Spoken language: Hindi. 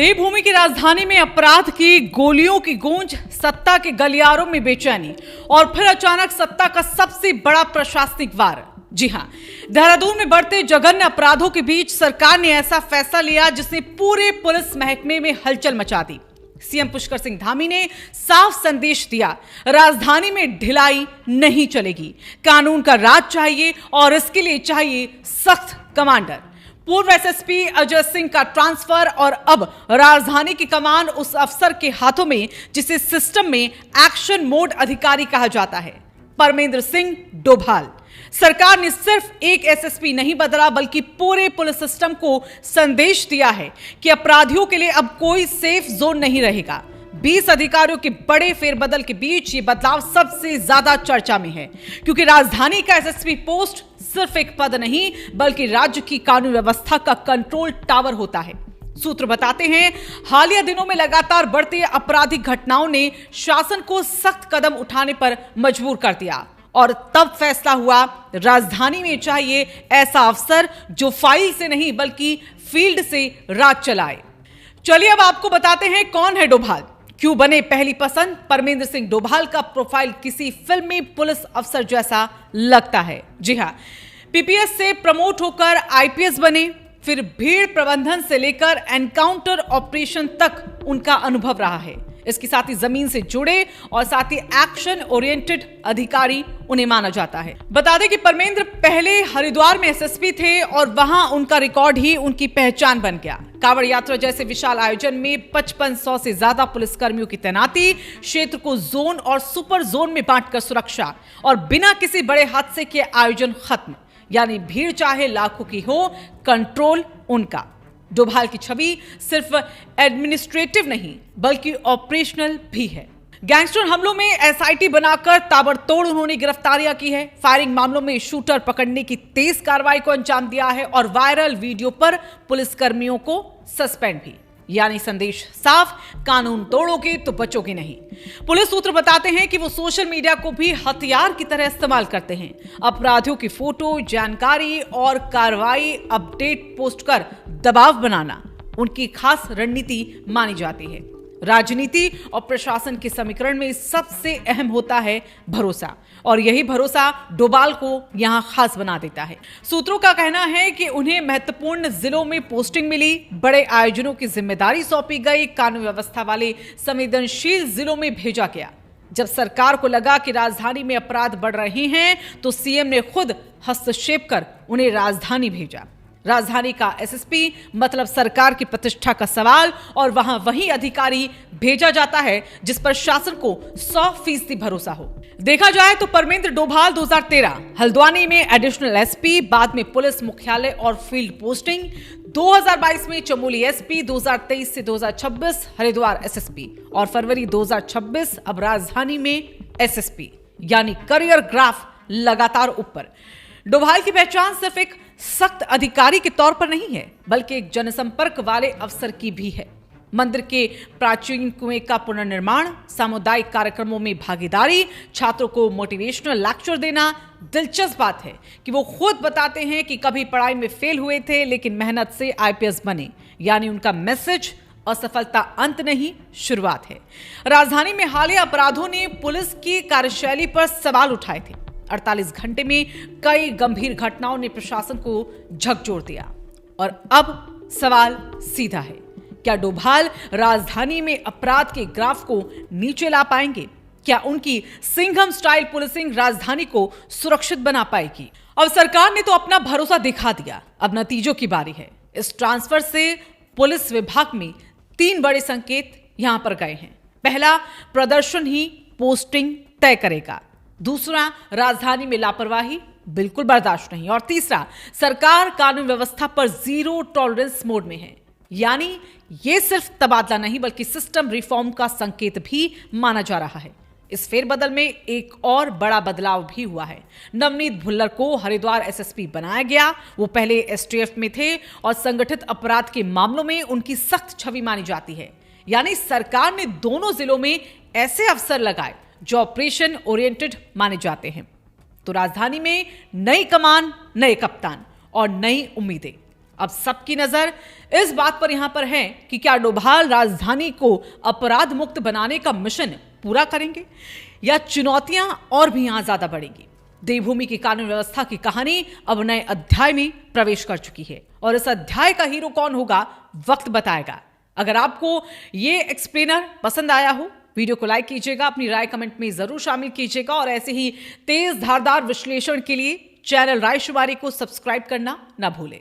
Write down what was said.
देवभूमि की राजधानी में अपराध की गोलियों की गूंज, सत्ता के गलियारों में बेचैनी और फिर अचानक सत्ता का सबसे बड़ा प्रशासनिक वार। जी हां, देहरादून में बढ़ते जघन्य अपराधों के बीच सरकार ने ऐसा फैसला लिया जिसने पूरे पुलिस महकमे में हलचल मचा दी। सीएम पुष्कर सिंह धामी ने साफ संदेश दिया, राजधानी में ढिलाई नहीं चलेगी, कानून का राज चाहिए और इसके लिए चाहिए सख्त कमांडर। पूर्व एसएसपी अजय सिंह का ट्रांसफर और अब राजधानी की कमान उस अफसर के हाथों में जिसे सिस्टम में एक्शन मोड अधिकारी कहा जाता है, परमेंद्र सिंह डोभाल। सरकार ने सिर्फ एक एसएसपी नहीं बदला बल्कि पूरे पुलिस सिस्टम को संदेश दिया है कि अपराधियों के लिए अब कोई सेफ जोन नहीं रहेगा। 20 अधिकारियों के बड़े फेरबदल के बीच ये बदलाव सबसे ज्यादा चर्चा में है, क्योंकि राजधानी का एसएसपी पोस्ट सिर्फ एक पद नहीं बल्कि राज्य की कानून व्यवस्था का कंट्रोल टावर होता है। सूत्र बताते हैं, हालिया दिनों में लगातार बढ़ते आपराधिक घटनाओं ने शासन को सख्त कदम उठाने पर मजबूर कर दिया और तब फैसला हुआ, राजधानी में चाहिए ऐसा अफसर जो फाइल से नहीं बल्कि फील्ड से राज चलाए। चलिए अब आपको बताते हैं कौन है डोभाल, क्यों बने पहली पसंद। परमेंद्र सिंह डोभाल का प्रोफाइल किसी फिल्मी पुलिस अफसर जैसा लगता है। जी हां, पीपीएस से प्रमोट होकर आईपीएस बने, फिर भीड़ प्रबंधन से लेकर एनकाउंटर ऑपरेशन तक उनका अनुभव रहा है। इसके साथ ही जमीन से जुड़े और साथ ही एक्शन ओरिएंटेड अधिकारी उन्हें माना जाता है। बता दें कि परमेंद्र पहले हरिद्वार में एसएसपी थे और वहां उनका रिकॉर्ड ही उनकी पहचान बन गया। कांवड़ यात्रा जैसे विशाल आयोजन में 5500 से ज्यादा पुलिसकर्मियों की तैनाती, क्षेत्र को जोन और सुपर जोन में बांटकर सुरक्षा और बिना किसी बड़े हादसे के आयोजन खत्म। यानी भीड़ चाहे लाखों की हो, कंट्रोल उनका। डोभाल की छवि सिर्फ एडमिनिस्ट्रेटिव नहीं बल्कि ऑपरेशनल भी है। गैंगस्टर हमलों में एसआईटी बनाकर ताबड़तोड़ उन्होंने गिरफ्तारियां की है, फायरिंग मामलों में शूटर पकड़ने की तेज कार्रवाई को अंजाम दिया है और वायरल वीडियो पर पुलिसकर्मियों को सस्पेंड भी। यानी संदेश साफ, कानून तोड़ोगे तो बचोगे नहीं। पुलिस सूत्र बताते हैं कि वो सोशल मीडिया को भी हथियार की तरह इस्तेमाल करते हैं। अपराधियों की फोटो, जानकारी और कार्रवाई अपडेट पोस्ट कर दबाव बनाना उनकी खास रणनीति मानी जाती है। राजनीति और प्रशासन के समीकरण में सबसे अहम होता है भरोसा, और यही भरोसा डोभाल को यहां खास बना देता है। सूत्रों का कहना है कि उन्हें महत्वपूर्ण जिलों में पोस्टिंग मिली, बड़े आयोजनों की जिम्मेदारी सौंपी गई, कानून व्यवस्था वाले संवेदनशील जिलों में भेजा गया। जब सरकार को लगा कि राजधानी में अपराध बढ़ रहे हैं तो सीएम ने खुद हस्तक्षेप कर उन्हें राजधानी भेजा। राजधानी का एसएसपी मतलब सरकार की प्रतिष्ठा का सवाल, और वहां वही अधिकारी भेजा जाता है जिस पर शासन को 100% भरोसा हो। देखा जाए तो परमेंद्र डोभाल 2013 हल्द्वानी में एडिशनल एसपी, बाद में पुलिस मुख्यालय और फील्ड पोस्टिंग, 2022 में चमोली एसपी, 2023 से 2026 हरिद्वार एसएसपी और फरवरी 2026 अब राजधानी में एसएसपी। यानी करियर ग्राफ लगातार ऊपर। डोभाल की पहचान सिर्फ एक सख्त अधिकारी के तौर पर नहीं है बल्कि एक जनसंपर्क वाले अफसर की भी है। मंदिर के प्राचीन कुएं का पुनर्निर्माण, सामुदायिक कार्यक्रमों में भागीदारी, छात्रों को मोटिवेशनल लेक्चर देना। दिलचस्प बात है कि वो खुद बताते हैं कि कभी पढ़ाई में फेल हुए थे लेकिन मेहनत से आईपीएस बने। यानी उनका मैसेज असफलता अंत नहीं, शुरुआत है। राजधानी में हालिया अपराधों ने पुलिस की कार्यशैली पर सवाल उठाए थे। 48 घंटे में कई गंभीर घटनाओं ने प्रशासन को झकझोर दिया। और अब सवाल सीधा है, क्या डोभाल राजधानी में अपराध के ग्राफ को नीचे ला पाएंगे? क्या उनकी सिंघम स्टाइल पुलिसिंग राजधानी को सुरक्षित बना पाएगी? अब सरकार ने तो अपना भरोसा दिखा दिया, अब नतीजों की बारी है। इस ट्रांसफर से पुलिस विभाग में 3 बड़े संकेत यहां पर गए हैं। पहला, प्रदर्शन ही पोस्टिंग तय करेगा। दूसरा, राजधानी में लापरवाही बिल्कुल बर्दाश्त नहीं। और तीसरा, सरकार कानून व्यवस्था पर जीरो टॉलरेंस मोड में है। यानी यह सिर्फ तबादला नहीं बल्कि सिस्टम रिफॉर्म का संकेत भी माना जा रहा है। इस फेरबदल में एक और बड़ा बदलाव भी हुआ है। नवनीत भुल्लर को हरिद्वार एसएसपी बनाया गया। वो पहले एसटीएफ में थे और संगठित अपराध के मामलों में उनकी सख्त छवि मानी जाती है। यानी सरकार ने दोनों जिलों में ऐसे अफसर लगाए जो ऑपरेशन ओरिएंटेड माने जाते हैं। तो राजधानी में नई कमान, नए कप्तान और नई उम्मीदें। अब सबकी नजर इस बात पर यहां पर है कि क्या डोभाल राजधानी को अपराध मुक्त बनाने का मिशन पूरा करेंगे या चुनौतियां और भी यहां ज्यादा बढ़ेंगी। देवभूमि की कानून व्यवस्था की कहानी अब नए अध्याय में प्रवेश कर चुकी है और इस अध्याय का हीरो कौन होगा वक्त बताएगा। अगर आपको ये एक्सप्लेनर पसंद आया हो, वीडियो को लाइक कीजिएगा, अपनी राय कमेंट में जरूर शामिल कीजिएगा और ऐसे ही तेज धारदार विश्लेषण के लिए चैनल राय शुमारी को सब्सक्राइब करना ना भूलें।